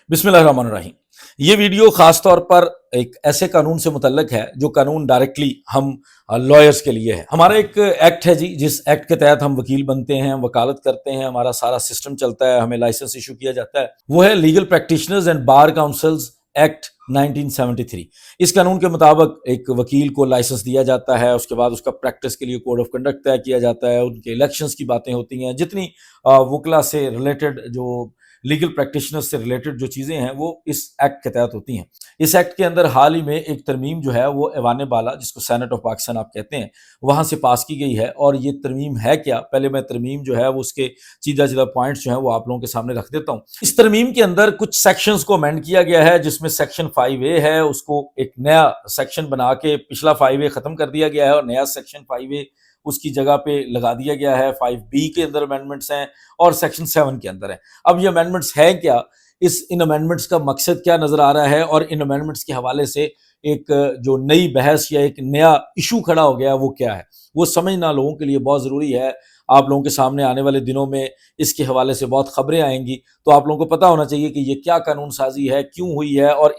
بسم اللہ الرحمن الرحیم۔ یہ ویڈیو خاص طور پر ایک ایسے قانون سے متعلق ہے جو قانون ڈائریکٹلی ہم لائرز کے لیے ہے۔ ہمارا ایک ایکٹ ہے جی، جس ایکٹ کے تحت ہم وکیل بنتے ہیں، وکالت کرتے ہیں، ہمارا سارا سسٹم چلتا ہے، ہمیں لائسنس ایشو کیا جاتا ہے، وہ ہے legal practitioners and bar councils act 1973۔ اس قانون کے مطابق ایک وکیل کو لائسنس دیا جاتا ہے، اس کے بعد اس کا پریکٹس کے لیے کوڈ آف کنڈکٹ طے کیا جاتا ہے، ان کے الیکشنز کی باتیں ہوتی ہیں، جتنی وکلا سے ریلیٹڈ جو لیگل پریکٹیشنر سے ریلیٹڈ جو چیزیں ہیں وہ اس ایکٹ کے تحت ہوتی ہیں۔ اس ایکٹ کے اندر حال ہی میں ایک ترمیم جو ہے وہ ایوان بالا، جس کو سینٹ آف پاکستان آپ کہتے ہیں، وہاں سے پاس کی گئی ہے۔ اور یہ ترمیم ہے کیا، پہلے میں ترمیم جو ہے وہ اس کے چیدہ پوائنٹس جو ہیں وہ آپ لوگوں کے سامنے رکھ دیتا ہوں۔ اس ترمیم کے اندر کچھ سیکشنز کو امینڈ کیا گیا ہے، جس میں سیکشن 5A ہے، اس کو ایک نیا سیکشن بنا کے پچھلا 5A ختم کر دیا گیا ہے اور نیا سیکشن 5A اس کی جگہ پہ لگا دیا گیا ہے۔ 5B کے اندر امینڈمنٹس ہیں اور سیکشن 7 کے اندر ہیں۔ اب یہ امینڈمنٹس ہیں کیا، ان امینڈمنٹس کا مقصد کیا نظر آ رہا ہے، اور ان امینڈمنٹس کے حوالے سے ایک جو نئی بحث یا ایک نیا ایشو کھڑا ہو گیا وہ کیا ہے، وہ سمجھنا لوگوں کے لیے بہت ضروری ہے۔ آپ لوگوں کے سامنے آنے والے دنوں میں اس کے حوالے سے بہت خبریں آئیں گی، تو آپ لوگوں کو پتہ ہونا چاہیے کہ یہ کیا قانون سازی ہے، کیوں ہوئی ہے، اور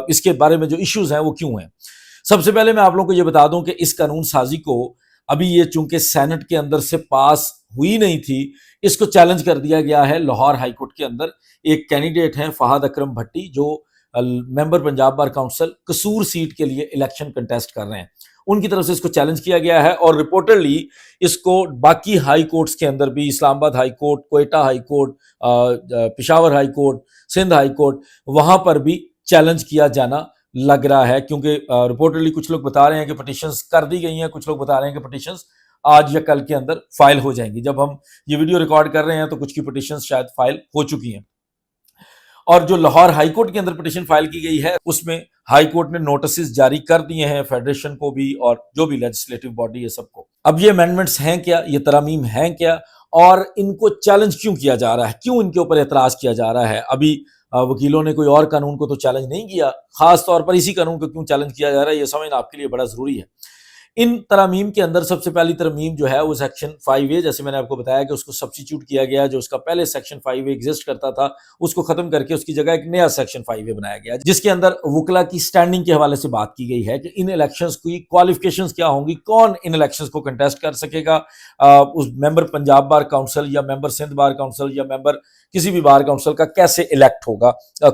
اس کے بارے میں جو ایشوز ہیں وہ کیوں ہیں۔ سب سے پہلے میں آپ لوگوں کو یہ بتا دوں کہ اس قانون سازی کو ابھی یہ چونکہ سینٹ کے اندر سے پاس ہوئی نہیں تھی، اس کو چیلنج کر دیا گیا ہے لاہور ہائی کورٹ کے اندر۔ ایک کینڈیڈیٹ ہیں فہد اکرم بھٹی، جو ممبر پنجاب بار کونسل قصور سیٹ کے لیے الیکشن کنٹیسٹ کر رہے ہیں، ان کی طرف سے اس کو چیلنج کیا گیا ہے، اور رپورٹرلی اس کو باقی ہائی کورٹس کے اندر بھی، اسلام آباد high court, Quetta high court, Peshawar high court, Sindh high court, وہاں پر بھی چیلنج کیا جانا لگ رہا ہے، کیونکہ رپورٹرلی کچھ لوگ بتا رہے ہیں کہ پٹیشنز کر دی گئی ہیں، کچھ لوگ بتا رہے ہیں کہ پٹیشنز آج یا کل کے اندر فائل ہو جائیں گی۔ جب ہم یہ ویڈیو ریکارڈ کر رہے ہیں تو کچھ کی پٹیشنز شاید فائل ہو چکی ہیں، اور جو لاہور ہائی کورٹ کے اندر پٹیشن فائل کی گئی ہے اس میں ہائی کورٹ نے نوٹسز جاری کر دیے ہیں فیڈریشن کو بھی اور جو بھی لیجسلیٹو باڈی ہے سب کو۔ اب یہ امینڈمنٹس ہیں کیا، یہ ترامیم ہیں کیا، اور ان کو چیلنج کیوں کیا جا رہا ہے، کیوں ان کے اوپر اعتراض کیا جا رہا ہے؟ ابھی وکیلوں نے کوئی اور قانون کو تو چیلنج نہیں کیا، خاص طور پر اسی قانون کو کیوں چیلنج کیا جا رہا ہے یہ سمجھنا آپ کے لیے بڑا ضروری ہے۔ ان ترامیم کے اندر سب سے پہلی ترمیم جو ہے وہ سیکشن 5A، جیسے میں نے آپ کو بتایا کہ اس کو سبسٹیچیوٹ کیا گیا، جو اس کا پہلے سیکشن 5A ایگزسٹ کرتا تھا اس کو ختم کر کے اس کی جگہ ایک نیا سیکشن 5A بنایا گیا، جس کے اندر وکلا کی سٹینڈنگ کے حوالے سے بات کی گئی ہے کہ ان الیکشنز کی کوالیفیکیشنز کیا ہوں گی، کون ان الیکشنز کو کنٹیسٹ کر سکے گا، اس ممبر پنجاب بار کونسل یا ممبر سندھ بار کونسل یا ممبر کسی بھی بار کونسل کا کیسے الیکٹ ہوگا،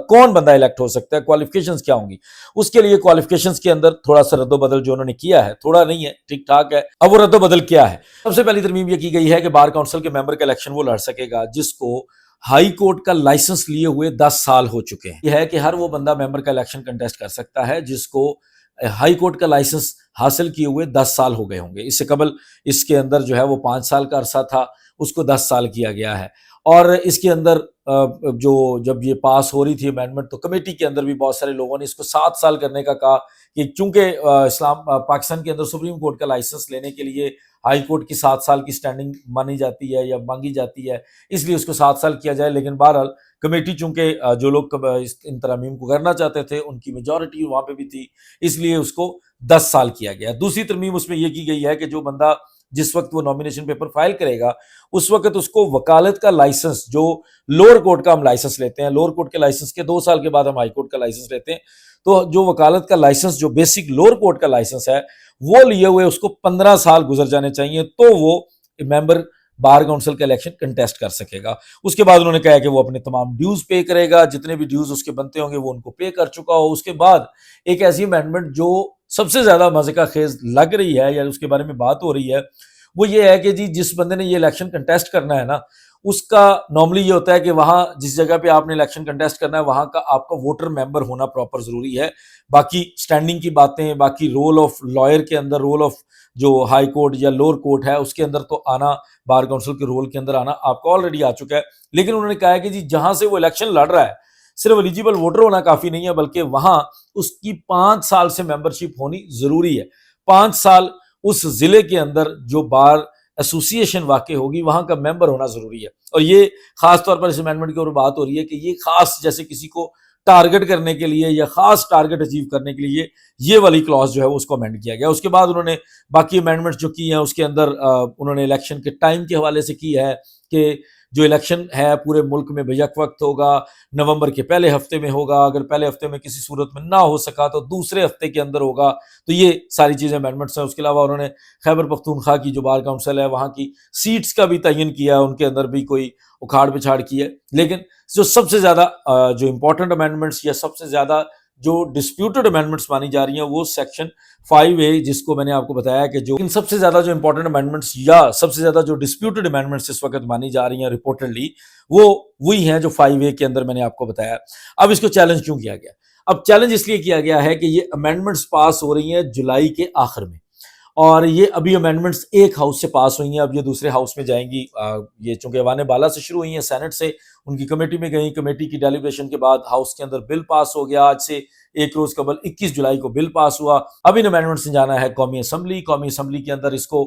کون بندہ الیکٹ ہو سکتا ہے، کوالیفیکیشنز کیا ہوں گی۔ اس کے لیے کوالیفیکیشنز کے اندر تھوڑا سا رد و بدل جو انہوں نے کیا ہے، تھوڑا نہیں ہے، ٹھیک ٹھاک ہے۔ اب وہ رد و بدل کیا ہے؟ سب سے پہلی ترمیم یہ کی گئی ہے کہ بار کونسل کے ممبر کا الیکشن وہ لڑ سکے گا جس کو ہائی کورٹ کا لائسنس لیے ہوئے 10 سال ہو چکے ہیں۔ یہ ہے کہ ہر وہ بندہ ممبر کا الیکشن کنٹیسٹ کر سکتا ہے جس کو ہائی کورٹ کا لائسنس حاصل کیے ہوئے 10 سال ہو گئے ہوں گے۔ اس سے قبل اس کے اندر جو ہے وہ 5 سال کا عرصہ تھا، اس کو 10 سال کیا گیا ہے۔ اور اس کے اندر جب یہ پاس ہو رہی تھی امینڈمنٹ تو کمیٹی کے اندر بھی بہت سارے لوگوں نے اس کو 7 سال کرنے کا کہا، کہ چونکہ پاکستان کے اندر سپریم کورٹ کا لائسنس لینے کے لیے ہائی کورٹ کی 7 سال کی سٹینڈنگ مانی جاتی ہے یا مانگی جاتی ہے، اس لیے اس کو 7 سال کیا جائے۔ لیکن بہرحال کمیٹی چونکہ جو لوگ ان ترامیم کو کرنا چاہتے تھے ان کی میجورٹی وہاں پہ بھی تھی، اس لیے اس کو 10 سال کیا گیا۔ دوسری ترمیم اس میں یہ کی گئی ہے کہ جو بندہ جس وقت وہ نامینیشن پیپر فائل کرے گا اس وقت اس کو وکالت کا لائسنس، جو لوور کورٹ کا ہم لائسنس لیتے ہیں، لوور کورٹ کے لائسنس کے 2 سال کے بعد ہم ہائی کورٹ کا لائسنس لیتے ہیں، تو جو وکالت کا لائسنس جو بیسک لوور کورٹ کا لائسنس ہے وہ لیے ہوئے اس کو 15 سال گزر جانے چاہیے تو وہ ممبر بار کونسل کا الیکشن کنٹیسٹ کر سکے گا۔ اس کے بعد انہوں نے کہا کہ وہ اپنے تمام ڈیوز پے کرے گا، جتنے بھی ڈیوز اس کے بنتے ہوں گے وہ ان کو پے کر چکا ہو۔ اس کے بعد ایک ایسی امینڈمنٹ جو سب سے زیادہ مزے کا خیز لگ رہی ہے یا اس کے بارے میں بات ہو رہی ہے وہ یہ ہے کہ جی جس بندے نے یہ الیکشن کنٹیسٹ کرنا ہے نا، اس کا نارملی یہ ہوتا ہے کہ وہاں جس جگہ پہ آپ نے الیکشن کنٹیسٹ کرنا ہے وہاں کا آپ کا ووٹر ممبر ہونا پراپر ضروری ہے۔ باقی سٹینڈنگ کی باتیں، باقی رول آف لائر کے اندر، رول آف جو ہائی کورٹ یا لوور کورٹ ہے اس کے اندر تو آنا، بار کونسل کے رول کے اندر آنا آپ کو آلریڈی آ چکا ہے۔ لیکن انہوں نے کہا ہے کہ جی جہاں سے وہ الیکشن لڑ رہا ہے صرف ایلیجیبل ووٹر ہونا کافی نہیں ہے، بلکہ وہاں اس کی 5 سال سے ممبرشپ ہونی ضروری ہے۔ 5 سال اس ضلع کے اندر جو بار ایسوسیشن واقع ہوگی وہاں کا ممبر ہونا ضروری ہے۔ اور یہ خاص طور پر اس امینڈمنٹ کے اوپر بات ہو رہی ہے کہ یہ خاص جیسے کسی کو ٹارگٹ کرنے کے لیے یا خاص ٹارگٹ اچیو کرنے کے لیے یہ والی کلاس جو ہے اس کو امینڈ کیا گیا۔ اس کے بعد انہوں نے باقی امینڈمنٹ جو کی ہیں اس کے اندر انہوں نے الیکشن کے ٹائم کے حوالے سے کی ہے کہ جو الیکشن ہے پورے ملک میں بیک وقت ہوگا، نومبر کے پہلے ہفتے میں ہوگا، اگر پہلے ہفتے میں کسی صورت میں نہ ہو سکا تو دوسرے ہفتے کے اندر ہوگا. تو یہ ساری چیزیں امینڈمنٹس ہیں. اس کے علاوہ انہوں نے خیبر پختونخوا کی جو بار کونسل ہے وہاں کی سیٹس کا بھی تعین کیا ہے، ان کے اندر بھی کوئی اکھاڑ پچھاڑ کی ہے. لیکن جو سب سے زیادہ جو امپورٹنٹ امینڈمنٹس یا سب سے زیادہ جو ڈسپیوٹڈ امینڈمنٹس مانی جا رہی ہیں وہ سیکشن 5A، جس کو میں نے آپ کو بتایا کہ جو ان سب سے زیادہ جو امپورٹنٹ امینڈمنٹس یا سب سے زیادہ جو ڈسپیوٹڈ امینڈمنٹس اس وقت مانی جا رہی ہیں رپورٹڈلی، وہ وہی ہیں جو 5A کے اندر میں نے آپ کو بتایا. اب اس کو چیلنج کیوں کیا گیا؟ اب چیلنج اس لیے کیا گیا ہے کہ یہ امینڈمنٹس پاس ہو رہی ہیں جولائی کے آخر میں، اور یہ ابھی امینڈمنٹس ایک ہاؤس سے پاس ہوئی ہیں، اب یہ دوسرے ہاؤس میں جائیں گی. یہ چونکہ ایوان بالا سے شروع ہوئی ہیں، سینٹ سے ان کی کمیٹی میں گئیں، کمیٹی کی ڈیلیبریشن کے بعد ہاؤس کے اندر بل پاس ہو گیا. آج سے ایک روز قبل 21 جولائی کو بل پاس ہوا. اب ان امینڈمنٹس نے جانا ہے قومی اسمبلی. قومی اسمبلی کے اندر اس کو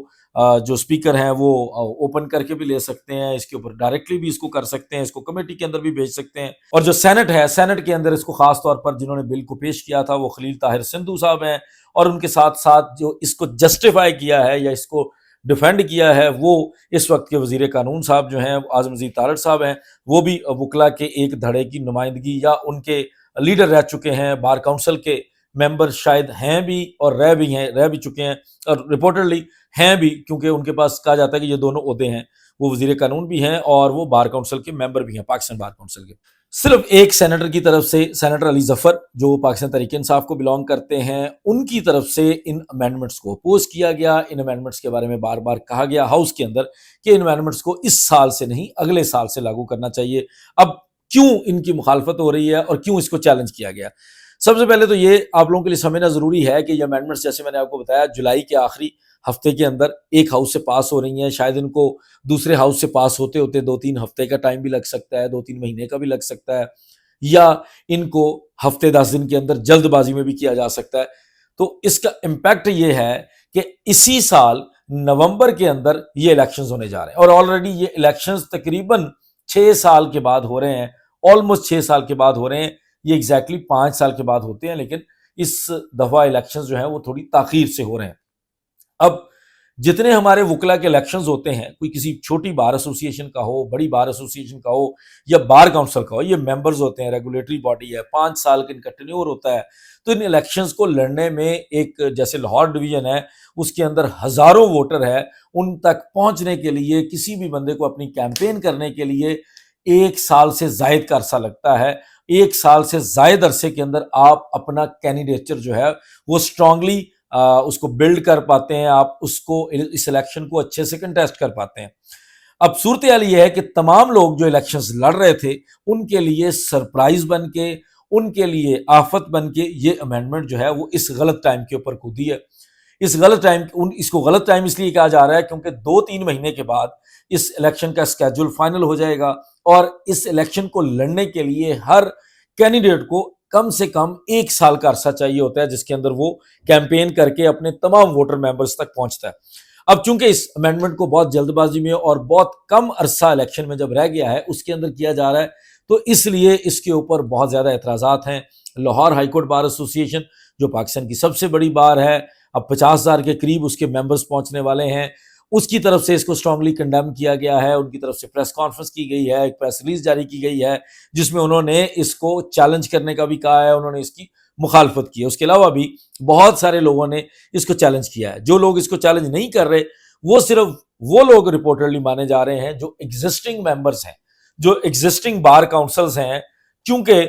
جو اسپیکر ہیں وہ اوپن کر کے بھی لے سکتے ہیں، اس کے اوپر ڈائریکٹلی بھی اس کو کر سکتے ہیں، اس کو کمیٹی کے اندر بھی بھیج سکتے ہیں. اور جو سینٹ ہے، سینٹ کے اندر اس کو خاص طور پر جنہوں نے بل کو پیش کیا تھا وہ خلیل طاہر سندھو صاحب ہیں، اور ان کے ساتھ ساتھ جو اس کو جسٹیفائی کیا ہے یا اس کو ڈیفینڈ کیا ہے وہ اس وقت کے وزیر قانون صاحب جو ہیں اعظم مزید تارڑ صاحب ہیں. وہ بھی وکلا کے ایک دھڑے کی نمائندگی یا ان کے لیڈر رہ چکے ہیں، بار کونسل کے ممبر شاید ہیں بھی اور رہ بھی چکے ہیں، اور رپورٹڈلی ہیں بھی، کیونکہ ان کے پاس کہا جاتا ہے کہ یہ دونوں عہدے ہیں، وہ وزیر قانون بھی ہیں اور وہ بار کونسل کے ممبر بھی ہیں، پاکستان بار کونسل کے. صرف ایک سینیٹر کی طرف سے، سینیٹر علی ظفر جو پاکستان تحریک انصاف کو بلانگ کرتے ہیں، ان کی طرف سے ان امینڈمنٹس کو اپوز کیا گیا. ان امینڈمنٹس کے بارے میں بار بار کہا گیا ہاؤس کے اندر کہ ان امینڈمنٹس کو اس سال سے نہیں اگلے سال سے لاگو کرنا چاہیے. اب کیوں ان کی مخالفت ہو رہی ہے اور کیوں اس کو چیلنج کیا گیا؟ سب سے پہلے تو یہ آپ لوگوں کے لیے سمجھنا ضروری ہے کہ یہ امینڈمنٹس جیسے میں نے آپ کو بتایا جولائی کے آخری ہفتے کے اندر ایک ہاؤس سے پاس ہو رہی ہیں. شاید ان کو دوسرے ہاؤس سے پاس ہوتے ہوتے 2-3 ہفتے کا ٹائم بھی لگ سکتا ہے، 2-3 مہینے کا بھی لگ سکتا ہے، یا ان کو ہفتے 10 دن کے اندر جلد بازی میں بھی کیا جا سکتا ہے. تو اس کا امپیکٹ یہ ہے کہ اسی سال نومبر کے اندر یہ الیکشنز ہونے جا رہے ہیں، اور آلریڈی یہ الیکشنز تقریباً 6 سال کے بعد ہو رہے ہیں، آلموسٹ 6 سال کے بعد ہو رہے ہیں. یہ ایگزیکٹلی 5 سال کے بعد ہوتے ہیں، لیکن اس دفعہ الیکشنز جو ہیں وہ تھوڑی تاخیر سے ہو رہے ہیں. اب جتنے ہمارے وکلا کے الیکشنز ہوتے ہیں، کوئی کسی چھوٹی بار ایسوسی ایشن کا ہو، بڑی بار ایسوسی ایشن کا ہو یا بار کونسل کا ہو، یہ ممبرز ہوتے ہیں، ریگولیٹری باڈی ہے، 5 سال کا ان کا ٹینیور ہوتا ہے. تو ان الیکشنز کو لڑنے میں ایک جیسے لاہور ڈویژن ہے اس کے اندر ہزاروں ووٹر ہے، ان تک پہنچنے کے لیے کسی بھی بندے کو اپنی کیمپین کرنے کے لیے 1 سال سے زائد کا عرصہ لگتا ہے. 1 سال سے زائد عرصے کے اندر آپ اپنا کینڈیڈیچر جو ہے وہ اسٹرانگلی اس کو بلڈ کر پاتے ہیں، آپ اس کو اس الیکشن کو اچھے سے کنٹیسٹ کر پاتے ہیں. اب صورتحال یہ ہے کہ تمام لوگ جو الیکشنز لڑ رہے تھے ان کے لیے سرپرائز بن کے، ان کے لیے آفت بن کے یہ امینڈمنٹ جو ہے وہ اس غلط ٹائم کے اوپر کودی ہے. اس کو غلط ٹائم اس لیے کہا جا رہا ہے کیونکہ 2-3 مہینے کے بعد اس الیکشن کا اسکیجول فائنل ہو جائے گا، اور اس الیکشن کو لڑنے کے لیے ہر کینڈیڈیٹ کو کم سے کم 1 سال کا عرصہ چاہیے ہوتا ہے، جس کے اندر وہ کیمپین کر کے اپنے تمام ووٹر ممبرز تک پہنچتا ہے. اب چونکہ اس امینڈمنٹ کو بہت جلد بازی میں اور بہت کم عرصہ الیکشن میں جب رہ گیا ہے اس کے اندر کیا جا رہا ہے، تو اس لیے اس کے اوپر بہت زیادہ اعتراضات ہیں. لاہور ہائی کورٹ بار ایسوسی ایشن جو پاکستان کی سب سے بڑی بار ہے، اب 50,000 کے قریب اس کے ممبرز پہنچنے والے ہیں، اس کی طرف سے اس کو اسٹرانگلی کنڈیم کیا گیا ہے. ان کی طرف سے پریس کانفرنس کی گئی ہے، ایک پریس ریلیز جاری کی گئی ہے جس میں انہوں نے اس کو چیلنج کرنے کا بھی کہا ہے، انہوں نے اس کی مخالفت کی ہے. اس کے علاوہ بھی بہت سارے لوگوں نے اس کو چیلنج کیا ہے. جو لوگ اس کو چیلنج نہیں کر رہے وہ صرف وہ لوگ رپورٹرلی مانے جا رہے ہیں جو ایگزسٹنگ ممبرز ہیں، جو ایگزسٹنگ بار کاؤنسلز ہیں، کیونکہ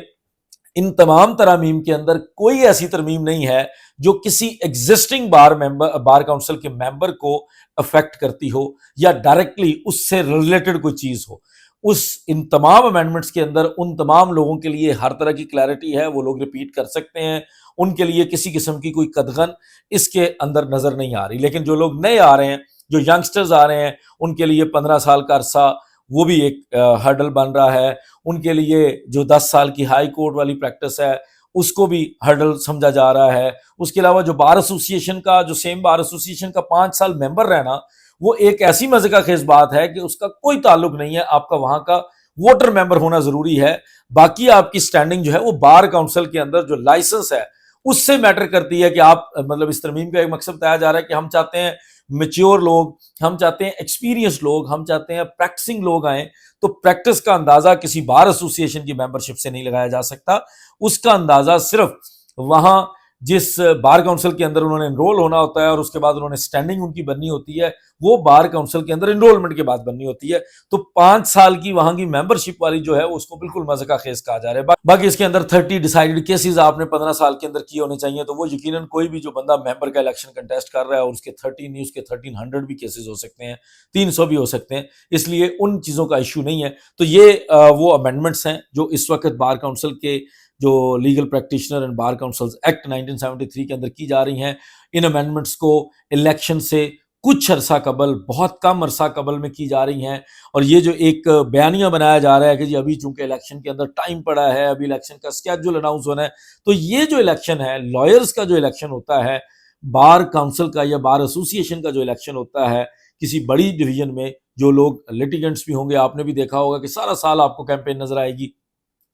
ان تمام ترامیم کے اندر کوئی ایسی ترمیم نہیں ہے جو کسی ایگزسٹنگ بار کاؤنسل کے ممبر کو افیکٹ کرتی ہو یا ڈائریکٹلی اس سے ریلیٹڈ کوئی چیز ہو. ان تمام امینڈمنٹس کے اندر ان تمام لوگوں کے لیے ہر طرح کی کلیئرٹی ہے، وہ لوگ ریپیٹ کر سکتے ہیں، ان کے لیے کسی قسم کی کوئی قدغن اس کے اندر نظر نہیں آ رہی. لیکن جو لوگ نئے آ رہے ہیں، جو ینگسٹرز آ رہے ہیں، ان کے لیے 15 سال کا عرصہ وہ بھی ایک ہرڈل بن رہا ہے. ان کے لیے جو 10 سال کی ہائی کورٹ والی پریکٹس ہے اس کو بھی ہرڈل سمجھا جا رہا ہے. اس کے علاوہ جو بار ایسوسی ایشن کا، جو سیم بار ایسوسی ایشن کا 5 سال ممبر رہنا، وہ ایک ایسی مزہ خیز بات ہے کہ اس کا کوئی تعلق نہیں ہے، آپ کا وہاں کا ووٹر ممبر ہونا ضروری ہے. باقی آپ کی سٹینڈنگ جو ہے وہ بار کاؤنسل کے اندر جو لائسنس ہے اس سے میٹر کرتی ہے کہ آپ مطلب اس ترمیم کا ایک مقصد بتایا جا رہا ہے کہ ہم چاہتے ہیں میچور لوگ، ہم چاہتے ہیں ایکسپیرینس لوگ، ہم چاہتے ہیں پریکٹسنگ لوگ آئیں. تو پریکٹس کا اندازہ کسی بار ایسوسیشن کی ممبرشپ سے نہیں لگایا جا سکتا. اس کا اندازہ صرف وہاں جس بار کونسل کے اندر انہوں نے انرول ہونا ہوتا ہے اور اس کے بعد انہوں نے اسٹینڈنگ ان کی بننی ہوتی ہے، وہ بار کونسل کے اندر انرولمنٹ کے بعد بننی ہوتی ہے. تو 5 سال کی وہاں کی ممبرشپ والی جو ہے اس کو بالکل مزہ کا خیز کہا جا رہا ہے. باقی اس کے اندر 30 ڈیسائیڈڈ کیسز آپ نے 15 سال کے اندر کیے ہونے چاہیے. تو وہ یقیناً کوئی بھی جو بندہ ممبر کا الیکشن کنٹیسٹ کر رہا ہے اور اس کے 30 نہیں، اس کے 1300 بھی کیسز ہو سکتے ہیں، 300 بھی ہو سکتے ہیں، اس لیے ان چیزوں کا ایشو نہیں ہے. تو یہ وہ امینڈمنٹس ہیں جو اس وقت بار کونسل کے جو legal practitioner and bar councils act 1973 کے اندر کی جا رہی ہیں. ان امینڈمنٹس کو الیکشن سے کچھ عرصہ قبل، بہت کم عرصہ قبل میں کی جا رہی ہیں. اور یہ جو ایک بیانیہ بنایا جا رہا ہے کہ جی ابھی چونکہ الیکشن کے اندر ٹائم پڑا ہے، ابھی الیکشن کا اسکیجول اناؤنس ہونا ہے، تو یہ جو الیکشن ہے، لائرز کا جو الیکشن ہوتا ہے، بار کونسل کا یا بار ایسوسیشن کا جو الیکشن ہوتا ہے کسی بڑی ڈویژن میں، جو لوگ لیٹیگنٹس بھی ہوں گے، آپ نے بھی دیکھا ہوگا کہ سارا سال آپ کو کیمپین نظر آئے گی.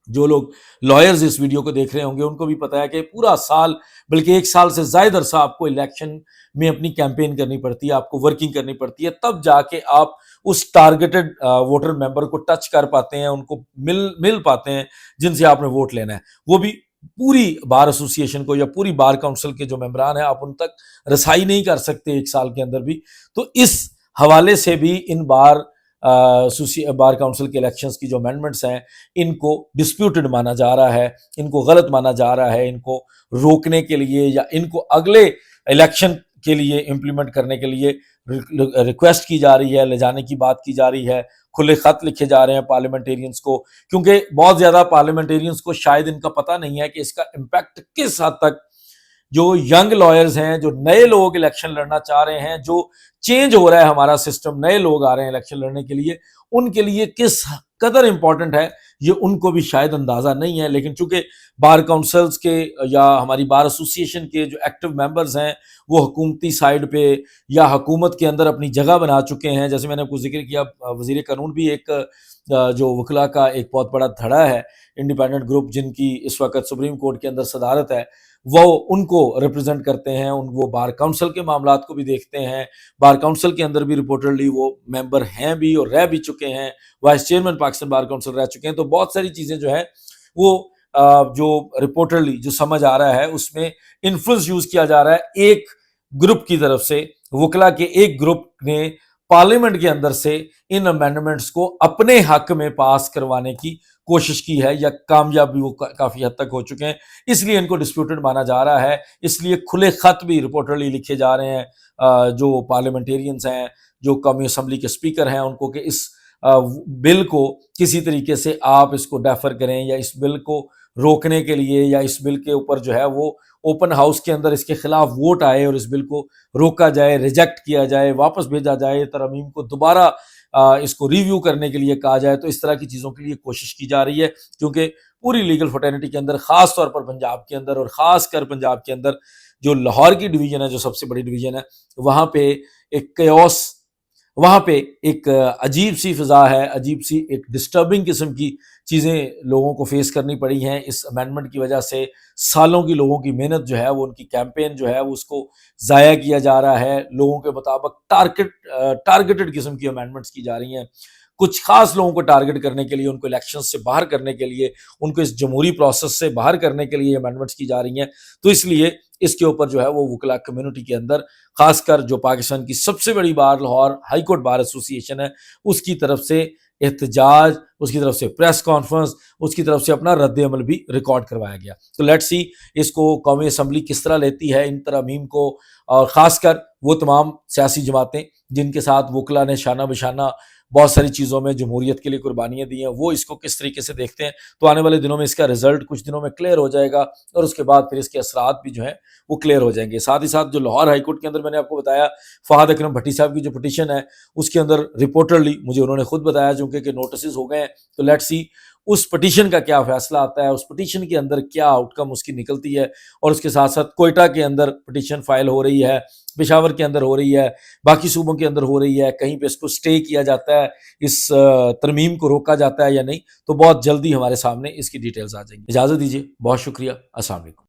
جو لوگ لائرز اس ویڈیو کو دیکھ رہے ہوں گے ان کو بھی پتا ہے کہ پورا سال، بلکہ 1 سال سے زائد عرصہ آپ کو الیکشن میں اپنی کیمپین کرنی پڑتی ہے، آپ کو ورکنگ کرنی پڑتی ہے، تب جا کے آپ اس ٹارگیٹڈ ووٹر ممبر کو ٹچ کر پاتے ہیں، ان کو مل پاتے ہیں جن سے آپ نے ووٹ لینا ہے. وہ بھی پوری بار ایسوسیشن کو یا پوری بار کونسل کے جو ممبران ہیں آپ ان تک رسائی نہیں کر سکتے 1 سال کے اندر بھی. تو اس حوالے سے بھی ان بار کونسل کے الیکشنز کی جو امینڈمنٹس ہیں ان کو ڈسپیوٹڈ مانا جا رہا ہے، ان کو غلط مانا جا رہا ہے. ان کو روکنے کے لیے یا ان کو اگلے الیکشن کے لیے امپلیمنٹ کرنے کے لیے ریکویسٹ کی جا رہی ہے، لے جانے کی بات کی جا رہی ہے. کھلے خط لکھے جا رہے ہیں پارلیمنٹیرینز کو، کیونکہ بہت زیادہ پارلیمنٹیرینز کو شاید ان کا پتہ نہیں ہے کہ اس کا امپیکٹ کس حد تک جو ینگ لائرز ہیں، جو نئے لوگ الیکشن لڑنا چاہ رہے ہیں، جو چینج ہو رہا ہے ہمارا سسٹم، نئے لوگ آ رہے ہیں الیکشن لڑنے کے لیے، ان کے لیے کس قدر امپورٹنٹ ہے یہ ان کو بھی شاید اندازہ نہیں ہے. لیکن چونکہ بار کونسلز کے یا ہماری بار ایسوسیشن کے جو ایکٹیو ممبرز ہیں وہ حکومتی سائیڈ پہ یا حکومت کے اندر اپنی جگہ بنا چکے ہیں، جیسے میں نے آپ کو ذکر کیا، وزیر قانون بھی ایک جو وکلا کا ایک بہت بڑا دھڑا ہے، انڈیپینڈنٹ گروپ جن کی اس وقت سپریم کورٹ کے اندر صدارت ہے، وہ ان کو ریپرزینٹ کرتے ہیں. وہ بار کونسل کے معاملات کو بھی دیکھتے ہیں، بار کونسل کے اندر بھی رپورٹڈلی وہ ممبر ہیں بھی اور رہ بھی چکے ہیں، vice chairman Pakistan bar council رہ چکے ہیں. تو بہت ساری چیزیں جو ہیں وہ جو رپورٹڈلی جو سمجھ آ رہا ہے اس میں انفلوئنس یوز کیا جا رہا ہے ایک گروپ کی طرف سے، وکلا کے ایک گروپ نے پارلیمنٹ کے اندر سے ان امینڈمنٹس کو اپنے حق میں پاس کروانے کی کوشش کی ہے، یا کامیاب بھی وہ کافی حد تک ہو چکے ہیں، اس لیے ان کو ڈسپیوٹڈ مانا جا رہا ہے. اس لیے کھلے خط بھی رپورٹرلی لکھے جا رہے ہیں جو پارلیمنٹیرینز ہیں، جو قومی اسمبلی کے اسپیکر ہیں، ان کو کہ اس بل کو کسی طریقے سے آپ اس کو ڈیفر کریں، یا اس بل کو روکنے کے لیے، یا اس بل کے اوپر جو ہے وہ اوپن ہاؤس کے اندر اس کے خلاف ووٹ آئے اور اس بل کو روکا جائے، ریجیکٹ کیا جائے، واپس بھیجا جائے، ترامیم کو دوبارہ اس کو ریویو کرنے کے لیے کہا جائے. تو اس طرح کی چیزوں کے لیے کوشش کی جا رہی ہے، کیونکہ پوری لیگل فٹرنیٹی کے اندر، خاص طور پر پنجاب کے اندر، اور خاص کر پنجاب کے اندر جو لاہور کی ڈویژن ہے، جو سب سے بڑی ڈویژن ہے، وہاں پہ ایک کیوس، وہاں پہ ایک عجیب سی فضا ہے، عجیب سی ایک ڈسٹربنگ قسم کی چیزیں لوگوں کو فیس کرنی پڑی ہیں اس امینڈمنٹ کی وجہ سے. سالوں کی لوگوں کی محنت جو ہے وہ، ان کی کیمپین جو ہے وہ، اس کو ضائع کیا جا رہا ہے. لوگوں کے مطابق ٹارگیٹڈ قسم کی امینڈمنٹس کی جا رہی ہیں، کچھ خاص لوگوں کو ٹارگٹ کرنے کے لیے، ان کو الیکشن سے باہر کرنے کے لیے، ان کو اس جمہوری پروسیس سے باہر کرنے کے لیے امینڈمنٹس کی جا رہی ہیں. تو اس لیے اس کے اوپر جو ہے وہ وکلا کمیونٹی کے اندر، خاص کر جو پاکستان کی سب سے بڑی bar Lahore high court bar association ہے، اس کی طرف سے احتجاج، اس کی طرف سے پریس کانفرنس، اس کی طرف سے اپنا رد عمل بھی ریکارڈ کروایا گیا. تو لیٹس سی اس کو قومی اسمبلی کس طرح لیتی ہے ان ترامیم کو، اور خاص کر وہ تمام سیاسی جماعتیں جن کے ساتھ وکلا نے شانہ بشانہ بہت ساری چیزوں میں جمہوریت کے لیے قربانیاں دی ہیں، وہ اس کو کس طریقے سے دیکھتے ہیں. تو آنے والے دنوں میں اس کا رزلٹ کچھ دنوں میں کلیئر ہو جائے گا، اور اس کے بعد پھر اس کے اثرات بھی جو ہیں وہ کلیئر ہو جائیں گے. ساتھ ہی ساتھ جو لاہور ہائی کورٹ کے اندر میں نے آپ کو بتایا فہد اکرم بھٹی صاحب کی جو پٹیشن ہے، اس کے اندر رپورٹرلی مجھے انہوں نے خود بتایا چونکہ کہ نوٹسز ہو گئے ہیں. تو لیٹس سی اس پٹیشن کا کیا فیصلہ آتا ہے، اس پٹیشن کے اندر کیا آؤٹ کم اس کی نکلتی ہے. اور اس کے ساتھ ساتھ کوئٹہ کے اندر پٹیشن فائل ہو رہی ہے، پشاور کے اندر ہو رہی ہے، باقی صوبوں کے اندر ہو رہی ہے، کہیں پہ اس کو سٹے کیا جاتا ہے، اس ترمیم کو روکا جاتا ہے یا نہیں. تو بہت جلدی ہمارے سامنے اس کی ڈیٹیلز آ جائیں گی. اجازت دیجیے، بہت شکریہ، السلام علیکم.